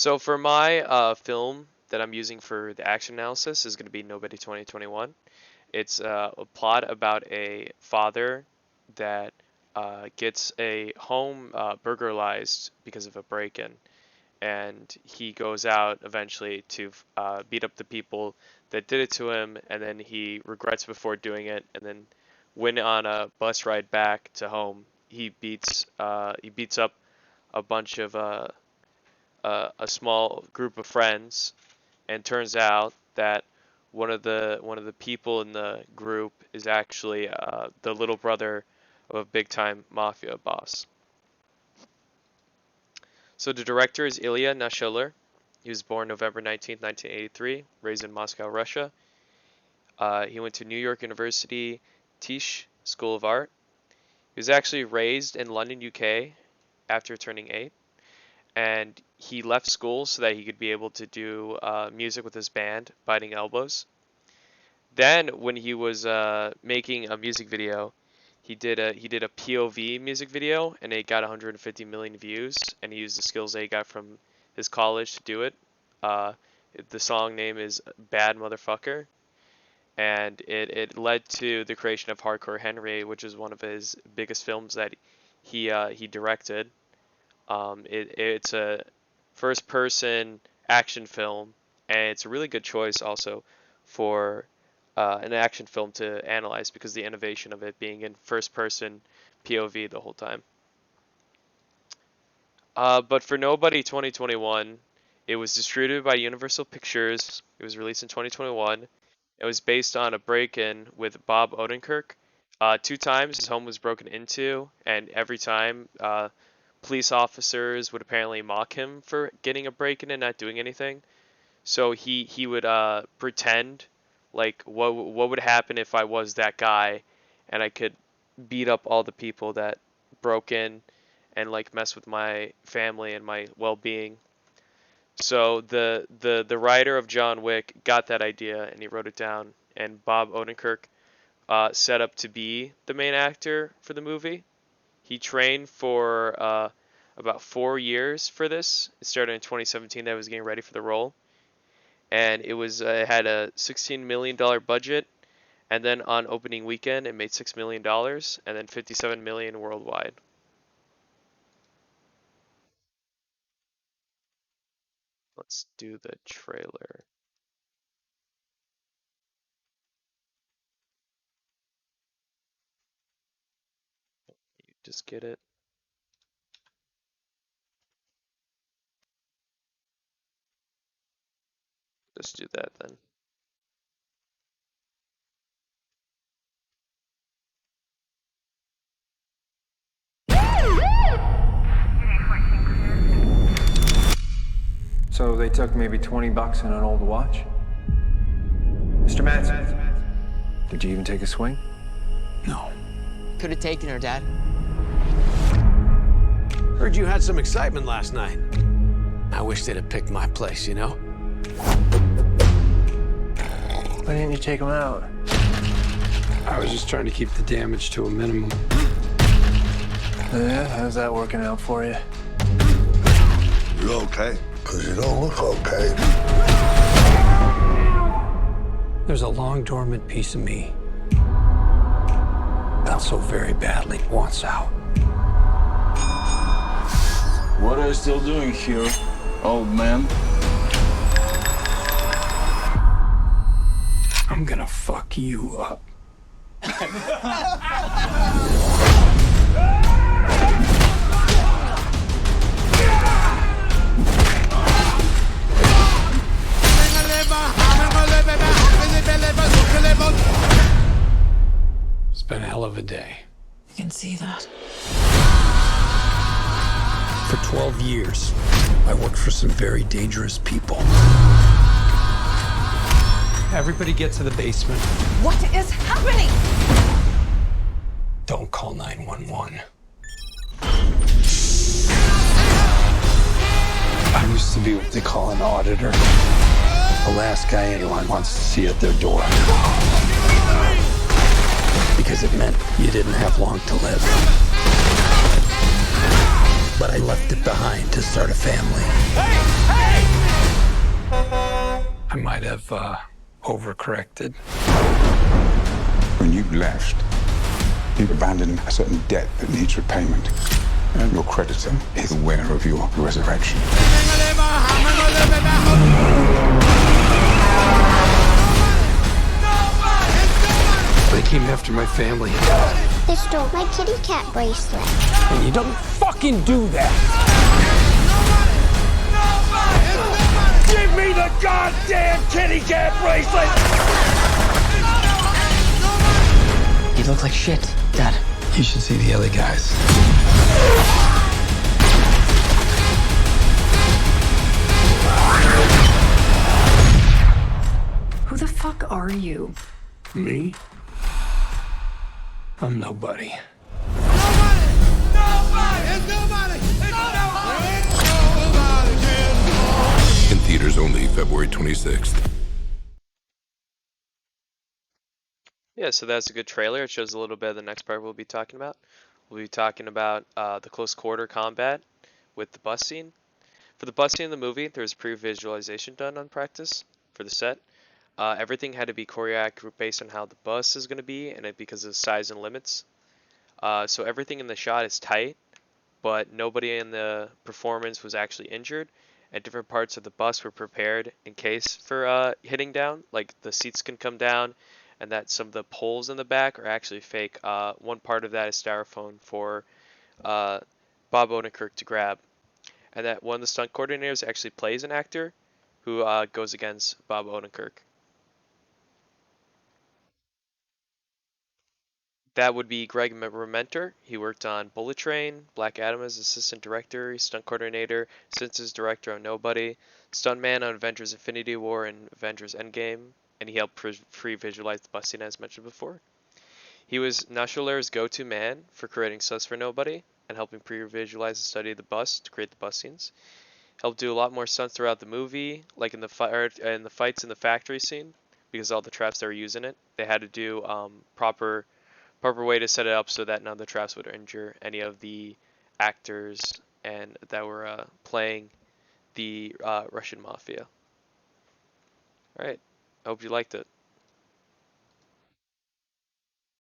So for my film that I'm using for the action analysis is going to be Nobody 2021. It's a plot about a father that gets a home burglarized because of a break-in, and he goes out eventually to beat up the people that did it to him, and then he regrets before doing it, and then when on a bus ride back to home, he beats up a bunch of a small group of friends, and turns out that one of the people in the group is actually the little brother of a big time mafia boss. So the director is Ilya Naschiller. He was born November 19th, 1983, raised in Moscow, Russia. He went to New York University Tisch School of Art. He was actually raised in London, UK after turning 8, and he left school so that he could be able to do music with his band, Biting Elbows. Then, when he was making a music video, he did a POV music video, and it got 150 million views. And he used the skills that he got from his college to do it. Uh, the song name is Bad Motherfucker, and it led to the creation of Hardcore Henry, which is one of his biggest films that he directed. It's a first person action film, and it's a really good choice also for an action film to analyze because the innovation of it being in first person POV the whole time. But for Nobody 2021, it was distributed by Universal Pictures. It was released in 2021. It was based on a break-in with Bob Odenkirk. Two times his home was broken into, and every time police officers would apparently mock him for getting a break-in and not doing anything. So he would pretend like what would happen if I was that guy, and I could beat up all the people that broke in and like mess with my family and my well-being. So the writer of John Wick got that idea and he wrote it down, and Bob Odenkirk set up to be the main actor for the movie. He trained for about 4 years for this. It started in 2017 that I was getting ready for the role, and it had a $16 million budget, and then on opening weekend it made $6 million, and then 57 million worldwide. Let's do the trailer. You just get it. Let's do that then. So they took maybe 20 bucks and an old watch? Mr. Madsen, did you even take a swing? No. Could have taken her, Dad. Heard you had some excitement last night. I wish they'd have picked my place, you know? Why didn't you take him out? I was just trying to keep the damage to a minimum. Yeah, how's that working out for you? You okay? Because you don't look okay. There's a long dormant piece of me that so very badly wants out. What are you still doing here, old man? I'm gonna fuck you up. It's been a hell of a day. You can see that. For 12 years, I worked for some very dangerous people. Everybody get to the basement. What is happening? Don't call 911. I used to be what they call an auditor. The last guy anyone wants to see at their door. Because it meant you didn't have long to live. but I left it behind to start a family. I might have overcorrected. When you left, you abandoned a certain debt that needs repayment. And your creditor is aware of your resurrection. They came after my family. They stole my kitty cat bracelet. And you don't fucking do that! Give me the goddamn kitty cat bracelet! You look like shit, Dad. You should see the other guys. Who the fuck are you? Me? I'm nobody. In theaters only February 26th. Yeah, so that's a good trailer. It shows a little bit of the next part we'll be talking about. We'll be talking about the close quarter combat with the bus scene. For the bus scene in the movie, there was pre-visualization done on practice for the set. Everything had to be choreographed based on how the bus is going to be, and because of the size and limits. So everything in the shot is tight, but nobody in the performance was actually injured, and different parts of the bus were prepared in case for hitting down. Like the seats can come down, and that some of the poles in the back are actually fake. One part of that is styrofoam for Bob Odenkirk to grab, and that one of the stunt coordinators actually plays an actor who goes against Bob Odenkirk. That would be Greg Rementer. He worked on Bullet Train, Black Adam as assistant director, stunt coordinator, assistant director on Nobody, stuntman on Avengers Infinity War and Avengers Endgame, and he helped pre-visualize the bus scene as mentioned before. He was Nuschler's go-to man for creating stunts for Nobody and helping pre-visualize and study the bus to create the bus scenes. Helped do a lot more stunts throughout the movie, like in the fights in the factory scene, because all the traps that were using it, they had to do proper way to set it up so that none of the traps would injure any of the actors and that were playing the Russian mafia. All right, I hope you liked it.